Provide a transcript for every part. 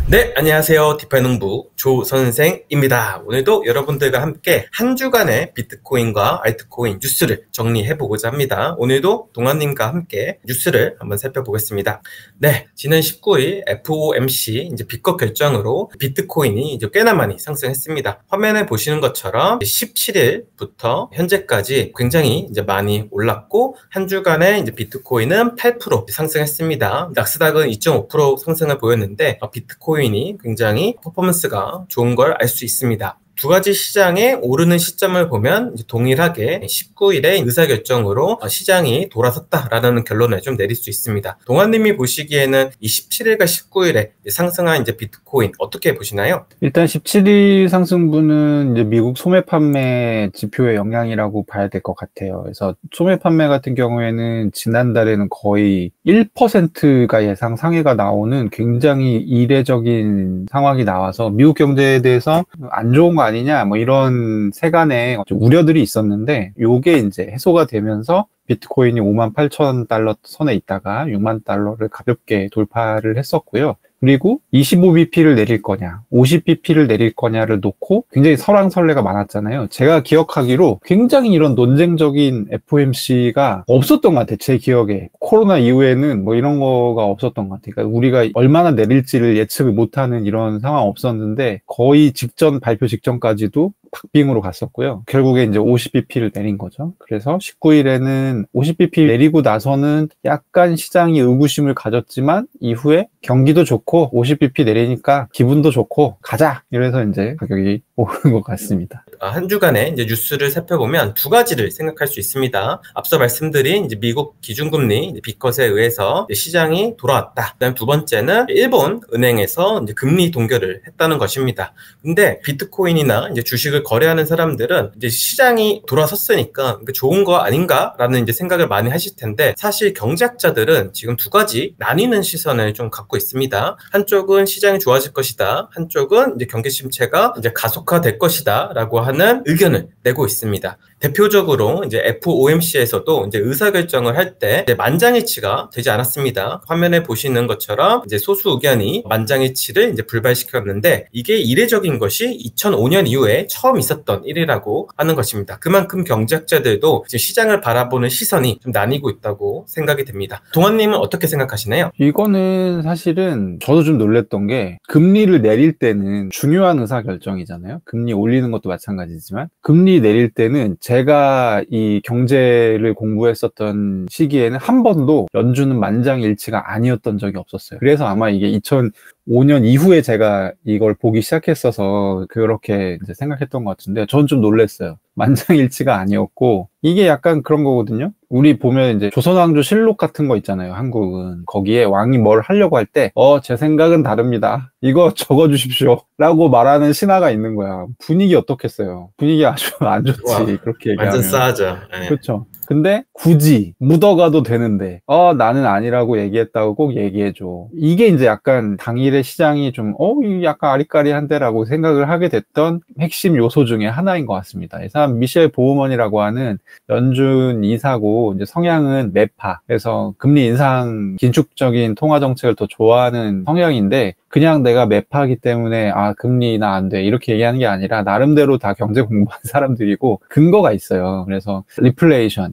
네, 안녕하세요. 디파이농부 조선생입니다. 오늘도 여러분들과 함께 한 주간의 비트코인과 알트코인 뉴스를 정리해보고자 합니다. 오늘도 동아님과 함께 뉴스를 한번 살펴보겠습니다. 네, 지난 19일 FOMC 빅컷 결정으로 비트코인이 이제 꽤나 많이 상승했습니다. 화면에 보시는 것처럼 17일부터 현재까지 굉장히 이제 많이 올랐고, 한 주간에 이제 비트코인은 8% 상승했습니다. 나스닥은 2.5% 상승을 보였는데, 비트코인이 굉장히 퍼포먼스가 좋은 걸 알 수 있습니다. 두 가지 시장에 오르는 시점을 보면 이제 동일하게 19일의 의사결정으로 시장이 돌아섰다라는 결론을 좀 내릴 수 있습니다. 동아님이 보시기에는 이 17일과 19일에 상승한 이제 비트코인 어떻게 보시나요? 일단 17일 상승분은 이제 미국 소매 판매 지표의 영향이라고 봐야 될 것 같아요. 그래서 소매 판매 같은 경우에는 지난달에는 거의 1%가 예상 상회가 나오는 굉장히 이례적인 상황이 나와서 미국 경제에 대해서 안 좋은 거 아니냐 뭐 이런 세간의 우려들이 있었는데, 요게 이제 해소가 되면서 비트코인이 58,000달러 선에 있다가 6만 달러를 가볍게 돌파를 했었고요. 그리고 25bp를 내릴 거냐, 50bp를 내릴 거냐를 놓고 굉장히 설왕설래가 많았잖아요. 제가 기억하기로 굉장히 이런 논쟁적인 FOMC가 없었던 것 같아요. 제 기억에. 코로나 이후에는 뭐 이런 거가 없었던 것 같아요. 그러니까 우리가 얼마나 내릴지를 예측을 못하는 이런 상황 없었는데, 거의 발표 직전까지도 박빙으로 갔었고요. 결국에 이제 50bp를 내린 거죠. 그래서 19일에는 50bp 내리고 나서는 약간 시장이 의구심을 가졌지만, 이후에 경기도 좋고 50bp 내리니까 기분도 좋고 가자! 이래서 이제 가격이 오른 것 같습니다. 한 주간의 이제 뉴스를 살펴보면 두 가지를 생각할 수 있습니다. 앞서 말씀드린 이제 미국 기준금리 빅컷에 의해서 시장이 돌아왔다. 그다음 두 번째는 일본 은행에서 이제 금리 동결을 했다는 것입니다. 근데 비트코인이나 이제 주식을 거래하는 사람들은 이제 시장이 돌아섰으니까 좋은 거 아닌가라는 이제 생각을 많이 하실 텐데, 사실 경제학자들은 지금 두 가지 나뉘는 시선을 좀 갖고 있습니다. 한쪽은 시장이 좋아질 것이다, 한쪽은 이제 경기 침체가 이제 가속화될 것이다라고 하는 의견을 내고 있습니다. 대표적으로 이제 FOMC에서도 이제 의사결정을 할 때 만장일치가 되지 않았습니다. 화면에 보시는 것처럼 이제 소수 의견이 만장일치를 이제 불발시켰는데, 이게 이례적인 것이 2005년 이후에 처음 있었던 일이라고 하는 것입니다. 그만큼 경제학자들도 이제 시장을 바라보는 시선이 좀 나뉘고 있다고 생각이 됩니다. 동환님은 어떻게 생각하시나요? 이거는 사실은 저도 좀 놀랬던 게, 금리를 내릴 때는 중요한 의사결정이잖아요. 금리 올리는 것도 마찬가지지만, 금리 내릴 때는 제가 이 경제를 공부했었던 시기에는 한 번도 연준은 만장일치가 아니었던 적이 없었어요. 그래서 아마 이게 2005년 이후에 제가 이걸 보기 시작했어서 그렇게 이제 생각했던 것 같은데, 저는 좀 놀랐어요. 만장일치가 아니었고, 이게 약간 그런 거거든요. 우리 보면 이제 조선왕조 실록 같은 거 있잖아요. 한국은 거기에 왕이 뭘 하려고 할 때 제 생각은 다릅니다, 이거 적어주십시오 라고 말하는 신하가 있는 거야. 분위기 어떻겠어요? 분위기 아주 안 좋지. 와, 그렇게 완전 얘기하면. 싸하죠. 네. 그렇죠. 근데 굳이 묻어가도 되는데 나는 아니라고 얘기했다고 꼭 얘기해줘. 이게 이제 약간 당일의 시장이 좀 약간 아리까리한데라고 생각을 하게 됐던 핵심 요소 중에 하나인 것 같습니다. 이 사람 미셸 보우먼이라고 하는 연준 이사고, 이제 성향은 매파, 그래서 금리 인상, 긴축적인 통화 정책을 더 좋아하는 성향인데, 그냥 내가 매파하기 때문에 금리나 안 돼 이렇게 얘기하는 게 아니라 나름대로 다 경제 공부한 사람들이고 근거가 있어요. 그래서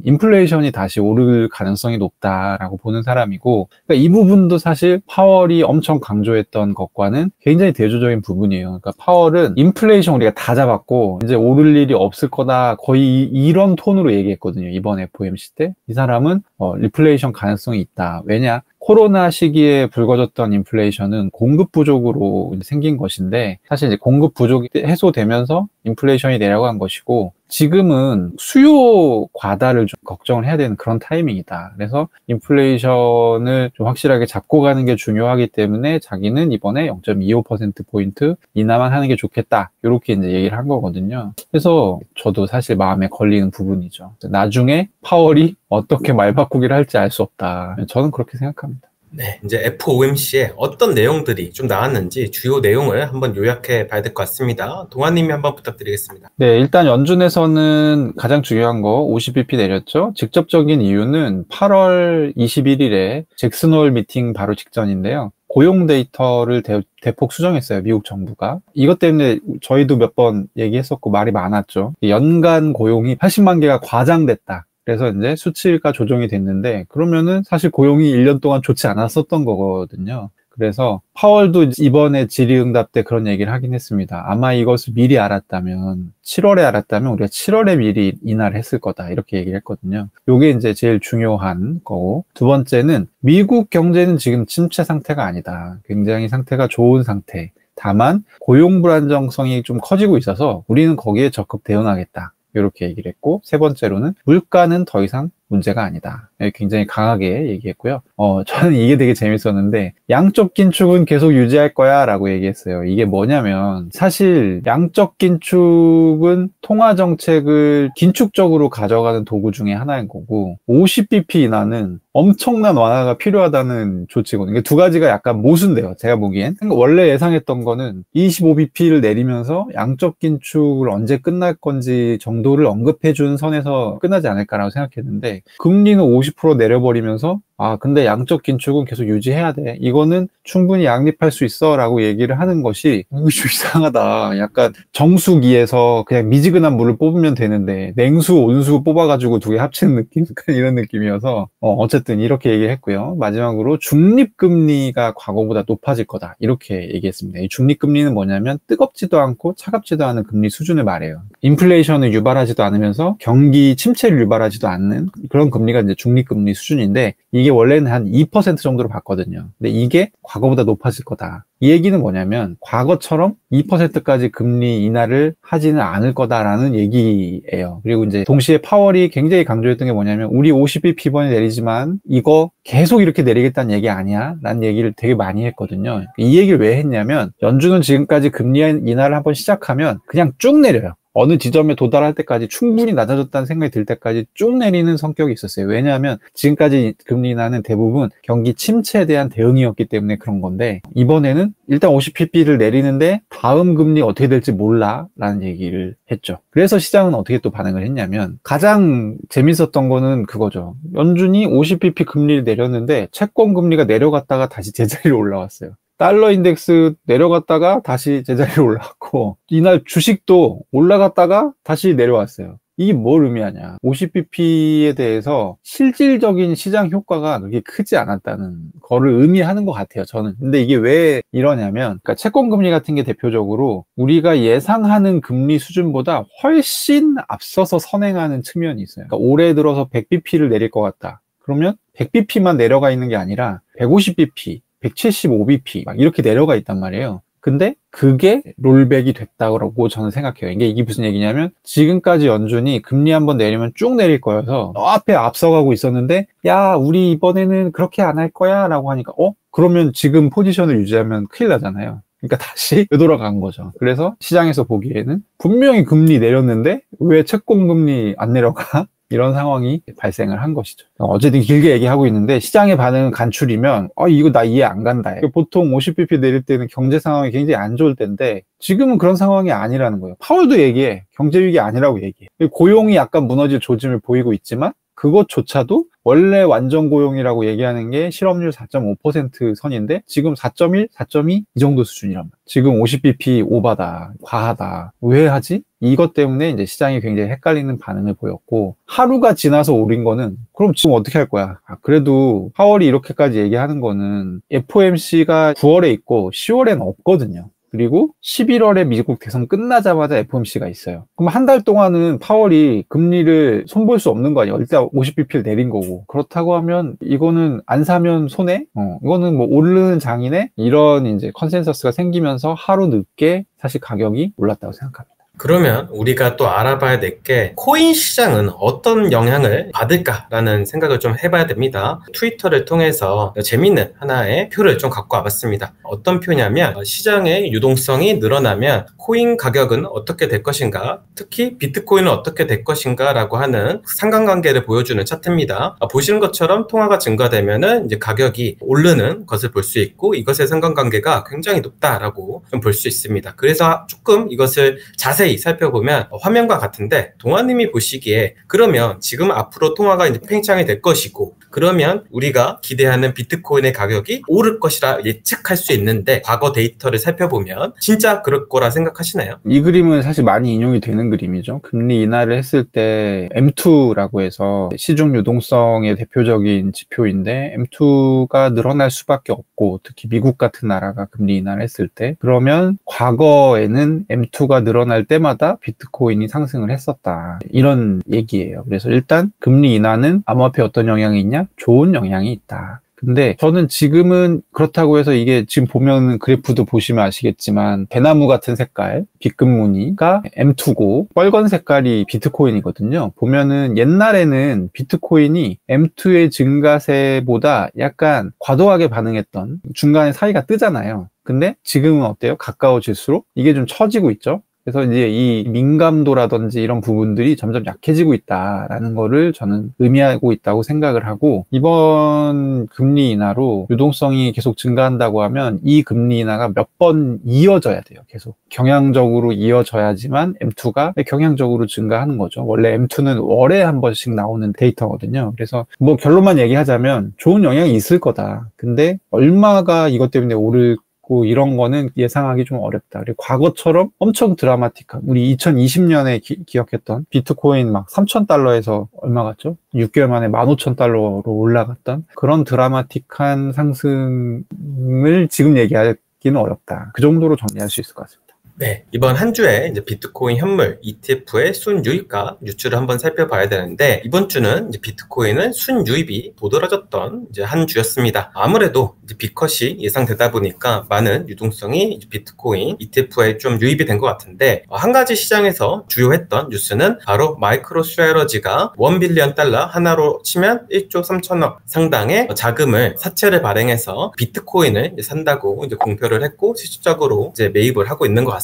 인플레이션이 다시 오를 가능성이 높다라고 보는 사람이고, 그러니까 이 부분도 사실 파월이 엄청 강조했던 것과는 굉장히 대조적인 부분이에요. 그러니까 파월은 인플레이션 우리가 다 잡았고 이제 오를 일이 없을 거다, 거의 이런 톤으로 얘기했거든요. 이번 FOMC 때 이 사람은 리플레이션 가능성이 있다. 왜냐? 코로나 시기에 불거졌던 인플레이션은 공급 부족으로 생긴 것인데, 사실 이제 공급 부족이 해소되면서 인플레이션이 내려간 것이고, 지금은 수요 과다를 좀 걱정을 해야 되는 그런 타이밍이다. 그래서 인플레이션을 좀 확실하게 잡고 가는 게 중요하기 때문에 자기는 이번에 0.25%포인트 인하만 하는 게 좋겠다, 이렇게 이제 얘기를 한 거거든요. 그래서 저도 사실 마음에 걸리는 부분이죠. 나중에 파월이 어떻게 말 바꾸기를 할지 알 수 없다, 저는 그렇게 생각합니다. 네, 이제 FOMC에 어떤 내용들이 좀 나왔는지 주요 내용을 한번 요약해 봐야 될 것 같습니다. 동아님이 한번 부탁드리겠습니다. 네, 일단 연준에서는 가장 중요한 거 50bp 내렸죠. 직접적인 이유는 8월 21일에 잭슨홀 미팅 바로 직전인데요. 고용 데이터를 대폭 수정했어요. 미국 정부가. 이것 때문에 저희도 몇 번 얘기했었고 말이 많았죠. 연간 고용이 80만 개가 과장됐다. 그래서 이제 수치가 조정이 됐는데, 그러면은 사실 고용이 1년 동안 좋지 않았었던 거거든요. 그래서 파월도 이번에 질의응답 때 그런 얘기를 하긴 했습니다. 아마 이것을 미리 알았다면, 7월에 알았다면 우리가 7월에 미리 인하를 했을 거다, 이렇게 얘기를 했거든요. 요게 이제 제일 중요한 거고, 두 번째는 미국 경제는 지금 침체 상태가 아니다. 굉장히 상태가 좋은 상태. 다만 고용 불안정성이 좀 커지고 있어서 우리는 거기에 적극 대응하겠다, 이렇게 얘기를 했고, 세 번째로는 물가는 더 이상 문제가 아니다. 굉장히 강하게 얘기했고요. 저는 이게 되게 재밌었는데, 양적 긴축은 계속 유지할 거야 라고 얘기했어요. 이게 뭐냐면, 사실 양적 긴축은 통화 정책을 긴축적으로 가져가는 도구 중에 하나인 거고, 50bp 인하는 엄청난 완화가 필요하다는 조치거든요. 두 가지가 약간 모순돼요, 제가 보기엔. 원래 예상했던 거는 25bp를 내리면서 양적 긴축을 언제 끝날 건지 정도를 언급해준 선에서 끝나지 않을까라고 생각했는데, 금리는 50% 내려버리면서 근데 양적 긴축은 계속 유지해야 돼, 이거는 충분히 양립할 수 있어 라고 얘기를 하는 것이 좀 이상하다. 약간 정수기에서 그냥 미지근한 물을 뽑으면 되는데 냉수, 온수 뽑아가지고 두 개 합치는 느낌? 이런 느낌이어서 어쨌든 이렇게 얘기를 했고요. 마지막으로 중립금리가 과거보다 높아질 거다, 이렇게 얘기했습니다. 이 중립금리는 뭐냐면 뜨겁지도 않고 차갑지도 않은 금리 수준을 말해요. 인플레이션을 유발하지도 않으면서 경기 침체를 유발하지도 않는 그런 금리가 이제 중립금리 수준인데, 이게 원래는 한 2% 정도로 봤거든요. 근데 이게 과거보다 높아질 거다. 이 얘기는 뭐냐면 과거처럼 2%까지 금리 인하를 하지는 않을 거다라는 얘기예요. 그리고 이제 동시에 파월이 굉장히 강조했던 게 뭐냐면, 우리 50bp 이번에 내리지만 이거 계속 이렇게 내리겠다는 얘기 아니야 라는 얘기를 되게 많이 했거든요. 이 얘기를 왜 했냐면, 연준은 지금까지 금리 인하를 한번 시작하면 그냥 쭉 내려요. 어느 지점에 도달할 때까지, 충분히 낮아졌다는 생각이 들 때까지 쭉 내리는 성격이 있었어요. 왜냐하면 지금까지 금리 인하는 대부분 경기 침체에 대한 대응이었기 때문에 그런 건데, 이번에는 일단 50pp를 내리는데 다음 금리 어떻게 될지 몰라 라는 얘기를 했죠. 그래서 시장은 어떻게 또 반응을 했냐면, 가장 재밌었던 거는 그거죠. 연준이 50pp 금리를 내렸는데 채권 금리가 내려갔다가 다시 제자리로 올라왔어요. 달러 인덱스 내려갔다가 다시 제자리로 올라왔고, 이날 주식도 올라갔다가 다시 내려왔어요. 이게 뭘 의미하냐? 50bp에 대해서 실질적인 시장 효과가 그렇게 크지 않았다는 거를 의미하는 것 같아요, 저는. 근데 이게 왜 이러냐면, 그러니까 채권 금리 같은 게 대표적으로 우리가 예상하는 금리 수준보다 훨씬 앞서서 선행하는 측면이 있어요. 그러니까 올해 들어서 100bp를 내릴 것 같다. 그러면 100bp만 내려가 있는 게 아니라 150bp, 175bp 막 이렇게 내려가 있단 말이에요. 근데 그게 롤백이 됐다고 저는 생각해요. 이게 무슨 얘기냐면, 지금까지 연준이 금리 한번 내리면 쭉 내릴 거여서 앞에 앞서가고 있었는데, 야, 우리 이번에는 그렇게 안 할 거야 라고 하니까 그러면 지금 포지션을 유지하면 큰일 나잖아요. 그러니까 다시 되돌아간 거죠. 그래서 시장에서 보기에는 분명히 금리 내렸는데 왜 채권 금리 안 내려가? 이런 상황이 발생을 한 것이죠. 어쨌든 길게 얘기하고 있는데, 시장의 반응은 간출이면 이거 나 이해 안 간다. 보통 50bp 내릴 때는 경제 상황이 굉장히 안 좋을 텐데 지금은 그런 상황이 아니라는 거예요. 파월도 얘기해. 경제 위기 아니라고 얘기해. 고용이 약간 무너질 조짐을 보이고 있지만 그것조차도 원래 완전 고용이라고 얘기하는 게 실업률 4.5% 선인데 지금 4.1, 4.2 이 정도 수준이란 말이야. 지금 50bp 오바다, 과하다. 왜 하지? 이것 때문에 이제 시장이 굉장히 헷갈리는 반응을 보였고, 하루가 지나서 오른 거는 그럼 지금 어떻게 할 거야? 그래도 파월이 이렇게까지 얘기하는 거는 FOMC가 9월에 있고 10월에는 없거든요. 그리고 11월에 미국 대선 끝나자마자 FOMC가 있어요. 그럼 한 달 동안은 파월이 금리를 손볼 수 없는 거 아니에요? 일단 50bp를 내린 거고. 그렇다고 하면 이거는 안 사면 손해? 이거는 뭐 오르는 장이네? 이런 이제 컨센서스가 생기면서 하루 늦게 사실 가격이 올랐다고 생각합니다. 그러면 우리가 또 알아봐야 될 게, 코인 시장은 어떤 영향을 받을까라는 생각을 좀 해봐야 됩니다. 트위터를 통해서 재밌는 하나의 표를 좀 갖고 와봤습니다. 어떤 표냐면, 시장의 유동성이 늘어나면 코인 가격은 어떻게 될 것인가, 특히 비트코인은 어떻게 될 것인가 라고 하는 상관관계를 보여주는 차트입니다. 보시는 것처럼 통화가 증가되면은 이제 가격이 오르는 것을 볼 수 있고, 이것의 상관관계가 굉장히 높다라고 좀 볼 수 있습니다. 그래서 조금 이것을 자세히 살펴보면 화면과 같은데, 동아님이 보시기에 그러면 지금 앞으로 통화가 이제 팽창이 될 것이고, 그러면 우리가 기대하는 비트코인의 가격이 오를 것이라 예측할 수 있는데 과거 데이터를 살펴보면 진짜 그럴 거라 생각하시나요? 이 그림은 사실 많이 인용이 되는 그림이죠. 금리 인하를 했을 때 M2라고 해서 시중 유동성의 대표적인 지표인데 M2가 늘어날 수밖에 없고 특히 미국 같은 나라가 금리 인하를 했을 때 그러면 과거에는 M2가 늘어날 때마다 비트코인이 상승을 했었다. 이런 얘기예요. 그래서 일단 금리 인하는 암호화폐에 어떤 영향이 있냐? 좋은 영향이 있다. 근데 저는 지금은 그렇다고 해서 이게 지금 보면 그래프도 보시면 아시겠지만 대나무 같은 색깔 빗금무늬가 M2고 빨간 색깔이 비트코인이거든요. 보면은 옛날에는 비트코인이 M2의 증가세보다 약간 과도하게 반응했던 중간에 사이가 뜨잖아요. 근데 지금은 어때요? 가까워질수록 이게 좀 처지고 있죠. 그래서 이제 이 민감도라든지 이런 부분들이 점점 약해지고 있다라는 거를 저는 의미하고 있다고 생각을 하고 이번 금리 인하로 유동성이 계속 증가한다고 하면 이 금리 인하가 몇 번 이어져야 돼요. 계속 경향적으로 이어져야지만 M2가 경향적으로 증가하는 거죠. 원래 M2는 월에 한 번씩 나오는 데이터거든요. 그래서 뭐 결론만 얘기하자면 좋은 영향이 있을 거다. 근데 얼마가 이것 때문에 오를 이런 거는 예상하기 좀 어렵다. 그리고 과거처럼 엄청 드라마틱한 우리 2020년에 기억했던 비트코인 막 3,000달러에서 얼마 갔죠? 6개월 만에 15,000달러로 올라갔던 그런 드라마틱한 상승을 지금 얘기하기는 어렵다. 그 정도로 정리할 수 있을 것 같습니다. 네, 이번 한 주에 이제 비트코인 현물 ETF의 순유입과 유출을 한번 살펴봐야 되는데 이번 주는 이제 비트코인은 순유입이 도드라졌던 이제 한 주였습니다. 아무래도 이제 빅컷이 예상되다 보니까 많은 유동성이 이제 비트코인 ETF에 좀 유입이 된 것 같은데 한 가지 시장에서 주요했던 뉴스는 바로 마이크로 스트래러지가 1빌리언 달러 하나로 치면 1조 3천억 상당의 자금을 사채를 발행해서 비트코인을 이제 산다고 이제 공표를 했고 실질적으로 이제 매입을 하고 있는 것 같습니다.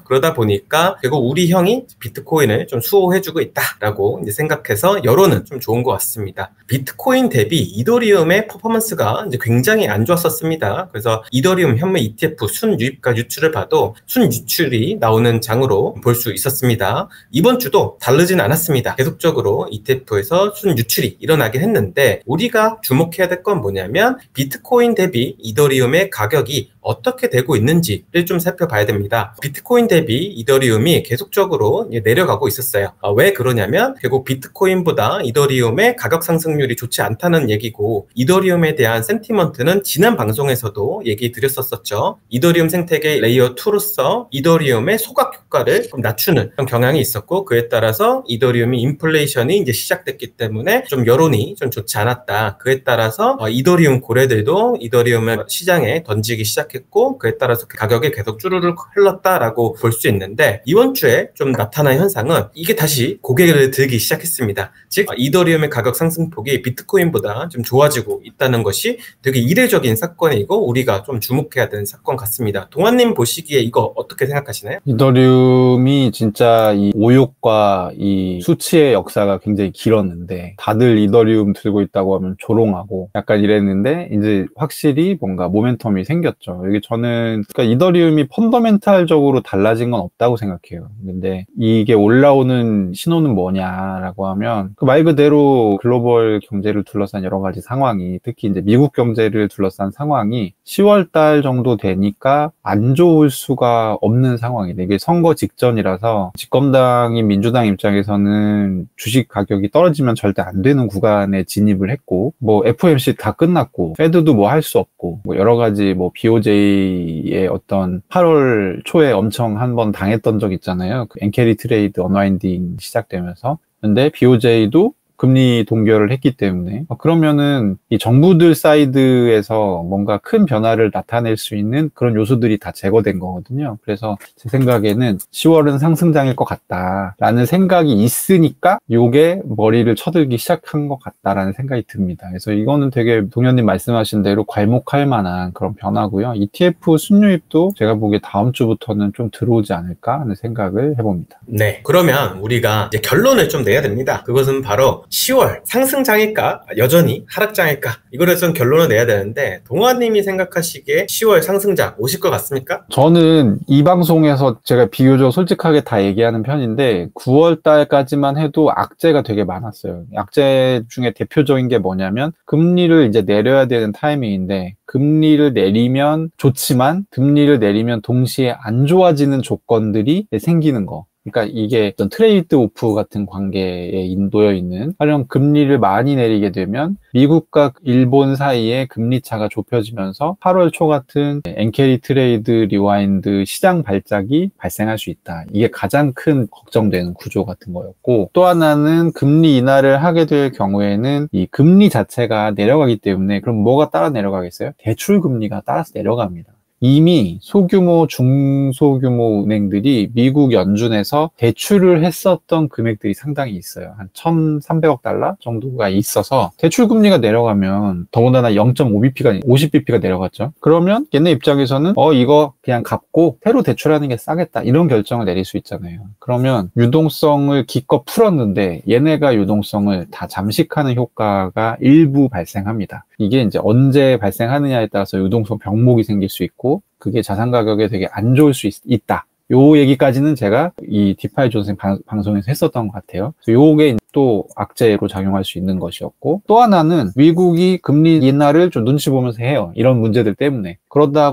그러다 보니까 결국 우리 형이 비트코인을 좀 수호해주고 있다라고 이제 생각해서 여론은 좀 좋은 것 같습니다. 비트코인 대비 이더리움의 퍼포먼스가 이제 굉장히 안 좋았었습니다. 그래서 이더리움 현물 ETF 순유입과 유출을 봐도 순유출이 나오는 장으로 볼 수 있었습니다. 이번 주도 다르진 않았습니다. 계속적으로 ETF에서 순유출이 일어나긴 했는데 우리가 주목해야 될 건 뭐냐면 비트코인 대비 이더리움의 가격이 어떻게 되고 있는지를 좀 살펴봐야 됩니다. 비트코인 대비 이더리움이 계속적으로 내려가고 있었어요. 왜 그러냐면 결국 비트코인보다 이더리움의 가격 상승률이 좋지 않다는 얘기고 이더리움에 대한 센티먼트는 지난 방송에서도 얘기 드렸었죠. 이더리움 생태계 레이어 2로서 이더리움의 소각 효과를 좀 낮추는 그런 경향이 있었고 그에 따라서 이더리움이 인플레이션이 이제 시작됐기 때문에 좀 여론이 좀 좋지 않았다. 그에 따라서 이더리움 고래들도 이더리움을 시장에 던지기 시작했고 그에 따라서 가격이 계속 쭈르륵 흘렀다라고 볼 수 있는데 이번 주에 좀 나타난 현상은 이게 다시 고개를 들기 시작했습니다. 즉 이더리움의 가격 상승폭이 비트코인보다 좀 좋아지고 있다는 것이 되게 이례적인 사건이고 우리가 좀 주목해야 되는 사건 같습니다. 동환님 보시기에 이거 어떻게 생각하시나요? 이더리움이 진짜 이 오욕과 이 수치의 역사가 굉장히 길었는데 다들 이더리움 들고 있다고 하면 조롱하고 약간 이랬는데 이제 확실히 뭔가 모멘텀이 생겼죠. 여기 저는 그러니까 이더리움이 펀더멘탈적으로 달라진 건 없다고 생각해요. 근데 이게 올라오는 신호는 뭐냐라고 하면 그 말 그대로 글로벌 경제를 둘러싼 여러 가지 상황이 특히 이제 미국 경제를 둘러싼 상황이 10월 달 정도 되니까 안 좋을 수가 없는 상황이네. 이게 선거 직전이라서 집권당인 민주당 입장에서는 주식 가격이 떨어지면 절대 안 되는 구간에 진입을 했고 뭐 FOMC 다 끝났고 페드도 뭐 할 수 없고 뭐 여러 가지 뭐 BOJ의 어떤 8월 초에 엄청 한번 당했던 적 있잖아요. 그 엔캐리 트레이드 언와인딩 시작되면서. 근데 BOJ도 금리 동결을 했기 때문에 그러면은 이 정부들 사이드에서 뭔가 큰 변화를 나타낼 수 있는 그런 요소들이 다 제거된 거거든요. 그래서 제 생각에는 10월은 상승장일 것 같다라는 생각이 있으니까 요게 머리를 쳐들기 시작한 것 같다라는 생각이 듭니다. 그래서 이거는 되게 동현님 말씀하신 대로 괄목할 만한 그런 변화고요. ETF 순유입도 제가 보기에 다음 주부터는 좀 들어오지 않을까 하는 생각을 해봅니다. 네, 그러면 우리가 이제 결론을 좀 내야 됩니다. 그것은 바로 그래서 10월 상승장일까? 여전히 하락장일까? 이거를 좀 결론을 내야 되는데 동아님이 생각하시기에 10월 상승장 오실 것 같습니까? 저는 이 방송에서 제가 비교적 솔직하게 다 얘기하는 편인데 9월 달까지만 해도 악재가 되게 많았어요. 악재 중에 대표적인 게 뭐냐면 금리를 이제 내려야 되는 타이밍인데 금리를 내리면 좋지만 금리를 내리면 동시에 안 좋아지는 조건들이 생기는 거. 그러니까 이게 어떤 트레이드 오프 같은 관계에 놓여 있는, 가령 금리를 많이 내리게 되면 미국과 일본 사이에 금리 차가 좁혀지면서 8월 초 같은 엔캐리 트레이드 리와인드 시장 발작이 발생할 수 있다. 이게 가장 큰 걱정되는 구조 같은 거였고, 또 하나는 금리 인하를 하게 될 경우에는 이 금리 자체가 내려가기 때문에 그럼 뭐가 따라 내려가겠어요? 대출 금리가 따라서 내려갑니다. 이미 소규모, 중소규모 은행들이 미국 연준에서 대출을 했었던 금액들이 상당히 있어요. 한 1,300억 달러 정도가 있어서 대출 금리가 내려가면 더군다나 0.5bp가 50bp가 내려갔죠. 그러면 얘네 입장에서는 이거 그냥 갚고 새로 대출하는 게 싸겠다 이런 결정을 내릴 수 있잖아요. 그러면 유동성을 기껏 풀었는데 얘네가 유동성을 다 잠식하는 효과가 일부 발생합니다. 이게 이제 언제 발생하느냐에 따라서 유동성 병목이 생길 수 있고 그게 자산 가격에 되게 안 좋을 수 있다. 요 얘기까지는 제가 이 디파이 존슨 방송에서 했었던 것 같아요. 요게 또 악재로 작용할 수 있는 것이었고, 또 하나는 미국이 금리 인하를 좀 눈치 보면서 해요. 이런 문제들 때문에. 그런다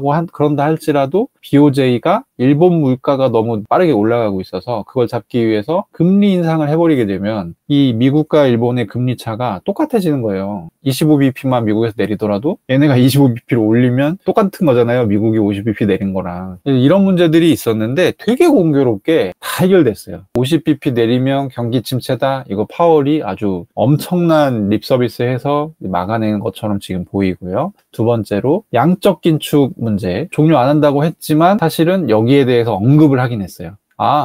할지라도 BOJ가 일본 물가가 너무 빠르게 올라가고 있어서 그걸 잡기 위해서 금리 인상을 해버리게 되면 이 미국과 일본의 금리 차가 똑같아지는 거예요. 25bp만 미국에서 내리더라도 얘네가 25bp를 올리면 똑같은 거잖아요. 미국이 50bp 내린 거랑. 이런 문제들이 있었는데 되게 공교롭게 다 해결됐어요. 50bp 내리면 경기 침체다. 이거 파월이 아주 엄청난 립 서비스 해서 막아내는 것처럼 지금 보이고요. 두 번째로 양적 긴축 문제 종료 안 한다고 했지만 사실은 여기에 대해서 언급을 하긴 했어요.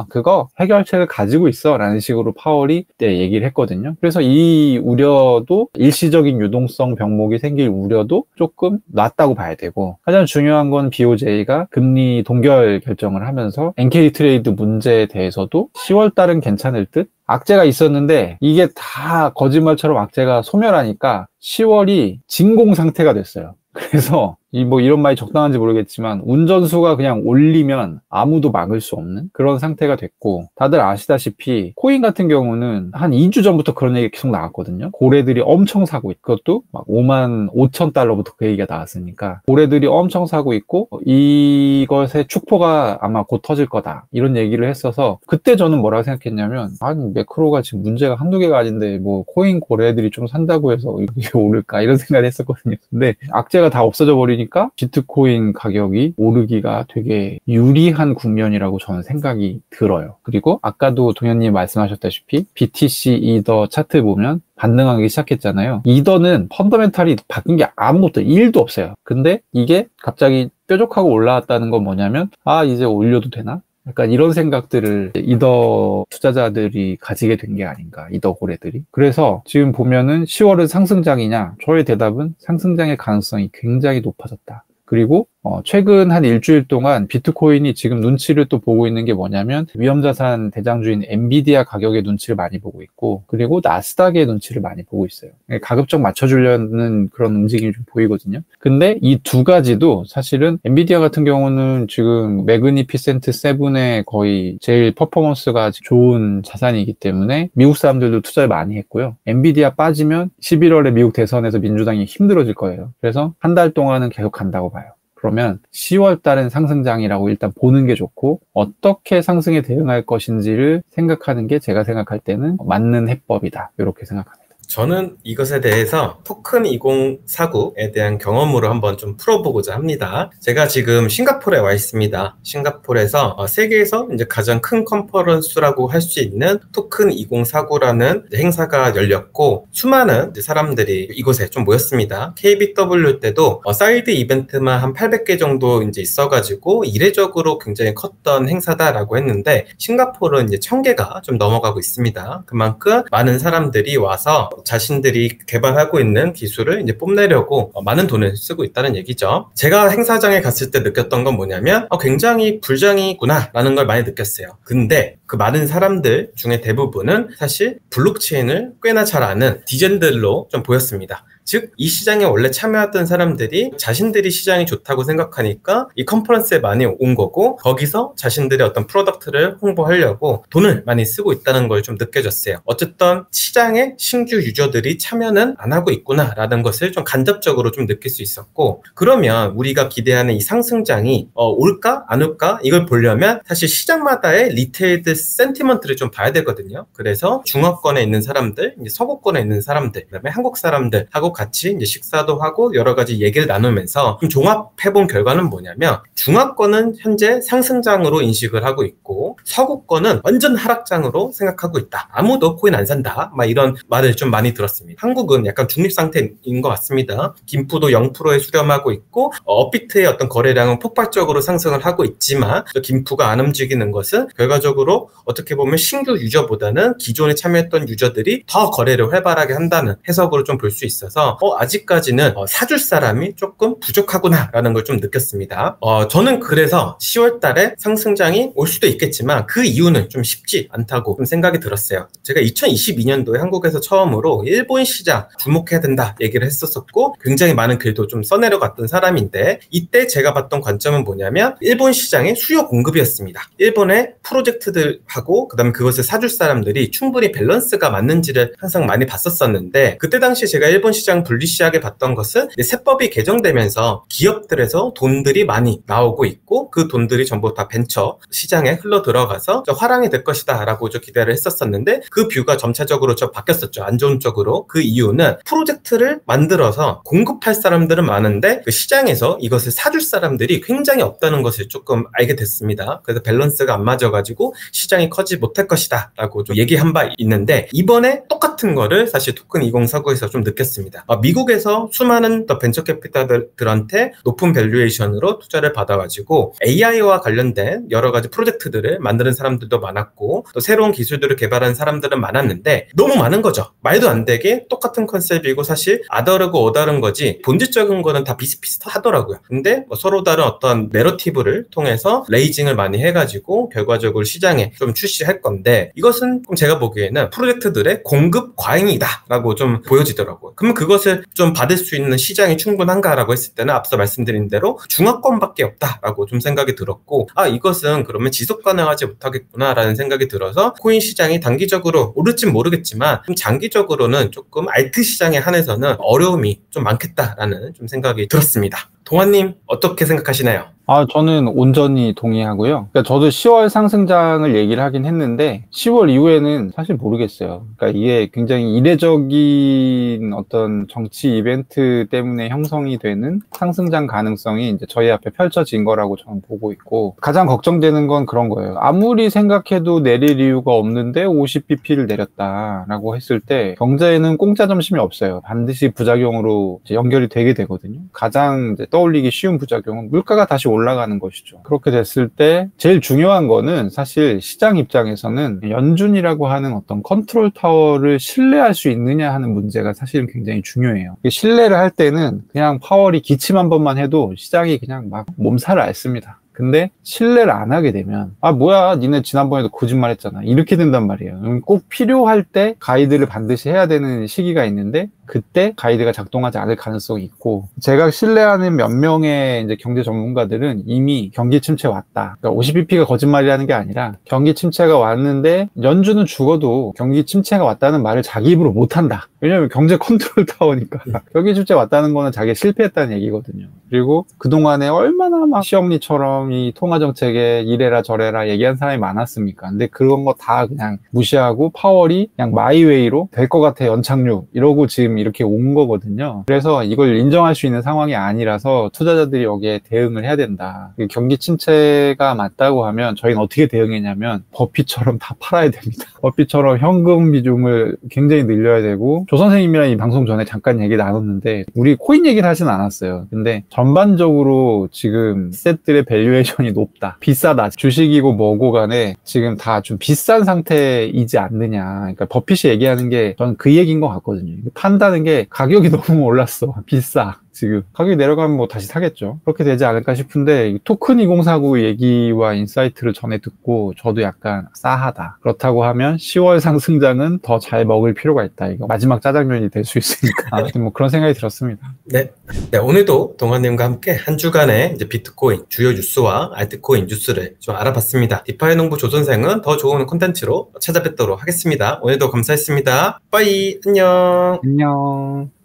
그거 해결책을 가지고 있어 라는 식으로 파월이 그때 얘기를 했거든요. 그래서 이 우려도 일시적인 유동성 병목이 생길 우려도 조금 낮다고 봐야 되고, 가장 중요한 건 BOJ가 금리 동결 결정을 하면서 엔캐리 트레이드 문제에 대해서도 10월 달은 괜찮을 듯? 악재가 있었는데 이게 다 거짓말처럼 악재가 소멸하니까 10월이 진공 상태가 됐어요. 그래서 이런 말이 적당한지 모르겠지만 운전수가 그냥 올리면 아무도 막을 수 없는 그런 상태가 됐고, 다들 아시다시피 코인 같은 경우는 한 2주 전부터 그런 얘기 계속 나왔거든요. 고래들이 엄청 사고 있고, 그것도 막 55,000달러부터 그 얘기가 나왔으니까 고래들이 엄청 사고 있고 이것의 축포가 아마 곧 터질 거다 이런 얘기를 했어서, 그때 저는 뭐라고 생각했냐면 매크로가 지금 문제가 한두 개가 아닌데 뭐 코인 고래들이 좀 산다고 해서 이게 오를까 이런 생각을 했었거든요. 근데 악재가 다 없어져 버리니까 비트코인 가격이 오르기가 되게 유리한 국면이라고 저는 생각이 들어요. 그리고 아까도 동현님 말씀하셨다시피 BTC 이더 차트 보면 반등하기 시작했잖아요. 이더는 펀더멘탈이 바뀐 게 아무것도 1도 없어요. 근데 이게 갑자기 뾰족하고 올라왔다는 건 뭐냐면 이제 올려도 되나? 약간 이런 생각들을 이더 투자자들이 가지게 된 게 아닌가, 이더 고래들이. 그래서 지금 보면은 10월은 상승장이냐? 저의 대답은 상승장의 가능성이 굉장히 높아졌다. 그리고 최근 한 일주일 동안 비트코인이 지금 눈치를 또 보고 있는 게 뭐냐면 위험자산 대장주인 엔비디아 가격의 눈치를 많이 보고 있고, 그리고 나스닥의 눈치를 많이 보고 있어요. 가급적 맞춰주려는 그런 움직임이 좀 보이거든요. 근데 이 두 가지도 사실은 엔비디아 같은 경우는 지금 매그니피센트 7의 거의 제일 퍼포먼스가 좋은 자산이기 때문에 미국 사람들도 투자를 많이 했고요. 엔비디아 빠지면 11월에 미국 대선에서 민주당이 힘들어질 거예요. 그래서 한 달 동안은 계속 간다고 봐요. 그러면 10월 달은 상승장이라고 일단 보는 게 좋고, 어떻게 상승에 대응할 것인지를 생각하는 게 제가 생각할 때는 맞는 해법이다, 이렇게 생각합니다. 저는 이것에 대해서 토큰 2049에 대한 경험으로 한번 좀 풀어보고자 합니다. 제가 지금 싱가포르에 와 있습니다. 싱가포르에서 세계에서 이제 가장 큰 컨퍼런스라고 할 수 있는 토큰 2049라는 행사가 열렸고, 수많은 사람들이 이곳에 좀 모였습니다. KBW 때도 사이드 이벤트만 한 800개 정도 이제 있어가지고 이례적으로 굉장히 컸던 행사다라고 했는데, 싱가포르는 이제 1000개가 좀 넘어가고 있습니다. 그만큼 많은 사람들이 와서 자신들이 개발하고 있는 기술을 이제 뽐내려고 많은 돈을 쓰고 있다는 얘기죠. 제가 행사장에 갔을 때 느꼈던 건 뭐냐면 굉장히 불장이구나 라는 걸 많이 느꼈어요. 근데 그 많은 사람들 중에 대부분은 사실 블록체인을 꽤나 잘 아는 디젠들로 좀 보였습니다. 즉, 이 시장에 원래 참여했던 사람들이 자신들이 시장이 좋다고 생각하니까 이 컨퍼런스에 많이 온 거고, 거기서 자신들의 어떤 프로덕트를 홍보하려고 돈을 많이 쓰고 있다는 걸 좀 느껴졌어요. 어쨌든 시장에 신규 유저들이 참여는 안 하고 있구나라는 것을 좀 간접적으로 좀 느낄 수 있었고, 그러면 우리가 기대하는 이 상승장이 올까 안 올까 이걸 보려면 사실 시장마다의 리테일드 센티먼트를 좀 봐야 되거든요. 그래서 중화권에 있는 사람들, 이제 서구권에 있는 사람들, 그다음에 한국 사람들하고 같이 이제 식사도 하고 여러 가지 얘기를 나누면서 좀 종합해본 결과는 뭐냐면, 중화권은 현재 상승장으로 인식을 하고 있고 서구권은 완전 하락장으로 생각하고 있다. 아무도 코인 안 산다. 막 이런 말을 좀 많이 들었습니다. 한국은 약간 중립 상태인 것 같습니다. 김프도 0%에 수렴하고 있고 업비트의 어떤 거래량은 폭발적으로 상승을 하고 있지만 김프가 안 움직이는 것은 결과적으로 어떻게 보면 신규 유저보다는 기존에 참여했던 유저들이 더 거래를 활발하게 한다는 해석으로 좀 볼 수 있어서 아직까지는 사줄 사람이 조금 부족하구나 라는 걸 좀 느꼈습니다. 저는 그래서 10월 달에 상승장이 올 수도 있겠지만 그 이유는 좀 쉽지 않다고 좀 생각이 들었어요. 제가 2022년도에 한국에서 처음으로 일본 시장 주목해야 된다 얘기를 했었고 굉장히 많은 글도 좀 써내려갔던 사람인데, 이때 제가 봤던 관점은 뭐냐면 일본 시장의 수요 공급이었습니다. 일본의 프로젝트들하고 그다음에 그것을 사줄 사람들이 충분히 밸런스가 맞는지를 항상 많이 봤었었는데, 그때 당시 제가 일본 시장 불리시하게 봤던 것은 세법이 개정되면서 기업들에서 돈들이 많이 나오고 있고 그 돈들이 전부 다 벤처 시장에 흘러 들어가서 화랑이 될 것이다 라고 기대를 했었었는데, 그 뷰가 점차적으로 바뀌었었죠. 안 좋은 쪽으로. 그 이유는 프로젝트를 만들어서 공급할 사람들은 많은데 그 시장에서 이것을 사줄 사람들이 굉장히 없다는 것을 조금 알게 됐습니다. 그래서 밸런스가 안 맞아가지고 시장이 커지 못할 것이다 라고 좀 얘기한 바 있는데, 이번에 똑같은 거를 사실 토큰 2049에서 좀 느꼈습니다. 미국에서 수많은 벤처 캐피탈들한테 높은 밸류에이션으로 투자를 받아가지고 AI와 관련된 여러 가지 프로젝트들을 만드는 사람들도 많았고 또 새로운 기술들을 개발한 사람들은 많았는데 너무 많은 거죠. 말도 안 되게 똑같은 컨셉이고 사실 아다르고 어다른 거지 본질적인 거는 다 비슷비슷하더라고요. 근데 서로 다른 어떤 내러티브를 통해서 레이징을 많이 해가지고 결과적으로 시장에 좀 출시할 건데, 이것은 제가 보기에는 프로젝트들의 공급 과잉이다 라고 좀 보여지더라고요. 그러면 그것을 좀 받을 수 있는 시장이 충분한가라고 했을 때는 앞서 말씀드린 대로 중화권밖에 없다라고 좀 생각이 들었고, 이것은 그러면 지속 가능하지 못하겠구나라는 생각이 들어서 코인 시장이 단기적으로 오를진 모르겠지만 좀 장기적으로는 조금 알트 시장에 한해서는 어려움이 좀 많겠다라는 좀 생각이 들었습니다. 동환님 어떻게 생각하시나요? 저는 온전히 동의하고요. 그러니까 저도 10월 상승장을 얘기를 하긴 했는데 10월 이후에는 사실 모르겠어요. 그러니까 이게 굉장히 이례적인 어떤 정치 이벤트 때문에 형성이 되는 상승장 가능성이 이제 저희 앞에 펼쳐진 거라고 저는 보고 있고, 가장 걱정되는 건 그런 거예요. 아무리 생각해도 내릴 이유가 없는데 50bp를 내렸다라고 했을 때 경제에는 공짜 점심이 없어요. 반드시 부작용으로 이제 연결이 되게 되거든요. 가장 이제 떠올리기 쉬운 부작용은 물가가 다시 올라가는 것이죠. 그렇게 됐을 때 제일 중요한 거는 사실 시장 입장에서는 연준이라고 하는 어떤 컨트롤 타워를 신뢰할 수 있느냐 하는 문제가 사실은 굉장히 중요해요. 신뢰를 할 때는 그냥 파월이 기침 한 번만 해도 시장이 그냥 막 몸살을 앓습니다. 근데 신뢰를 안 하게 되면 뭐야 니네 지난번에도 거짓말 했잖아 이렇게 된단 말이에요. 꼭 필요할 때 가이드를 반드시 해야 되는 시기가 있는데 그때 가이드가 작동하지 않을 가능성이 있고, 제가 신뢰하는 몇 명의 이제 경제 전문가들은 이미 경기 침체 왔다. 그러니까 50bp가 거짓말이라는 게 아니라 경기 침체가 왔는데 연준은 죽어도 경기 침체가 왔다는 말을 자기 입으로 못 한다. 왜냐면 경제 컨트롤 타워니까. 경기 침체 왔다는 거는 자기가 실패했다는 얘기거든요. 그리고 그동안에 얼마나 막 시험리처럼 이 통화정책에 이래라 저래라 얘기한 사람이 많았습니까? 근데 그런 거 다 그냥 무시하고 파월이 그냥 마이웨이로 될 것 같아 연착륙 이러고 지금 이렇게 온 거거든요. 그래서 이걸 인정할 수 있는 상황이 아니라서 투자자들이 여기에 대응을 해야 된다. 경기 침체가 맞다고 하면 저희는 어떻게 대응했냐면 버핏처럼 다 팔아야 됩니다. 버핏처럼 현금 비중을 굉장히 늘려야 되고, 조 선생님이랑 이 방송 전에 잠깐 얘기 나눴는데 우리 코인 얘기를 하진 않았어요. 근데 전반적으로 지금 셋들의 밸류에이션이 높다, 비싸다, 주식이고 뭐고 간에 지금 다 좀 비싼 상태이지 않느냐. 그러니까 버핏이 얘기하는 게 저는 그 얘기인 것 같거든요. 판다는 게 가격이 너무 올랐어, 비싸. 지금 가격이 내려가면 뭐 다시 사겠죠. 그렇게 되지 않을까 싶은데 토큰 2049 얘기와 인사이트를 전에 듣고 저도 약간 싸하다. 그렇다고 하면 10월 상승장은 더 잘 먹을 필요가 있다. 이거 마지막 짜장면이 될 수 있으니까 뭐 그런 생각이 들었습니다. 네. 네, 오늘도 동환님과 함께 한 주간의 이제 비트코인 주요 뉴스와 알트코인 뉴스를 좀 알아봤습니다. 디파이 농부 조선생은 더 좋은 콘텐츠로 찾아뵙도록 하겠습니다. 오늘도 감사했습니다. 빠이, 안녕. 안녕.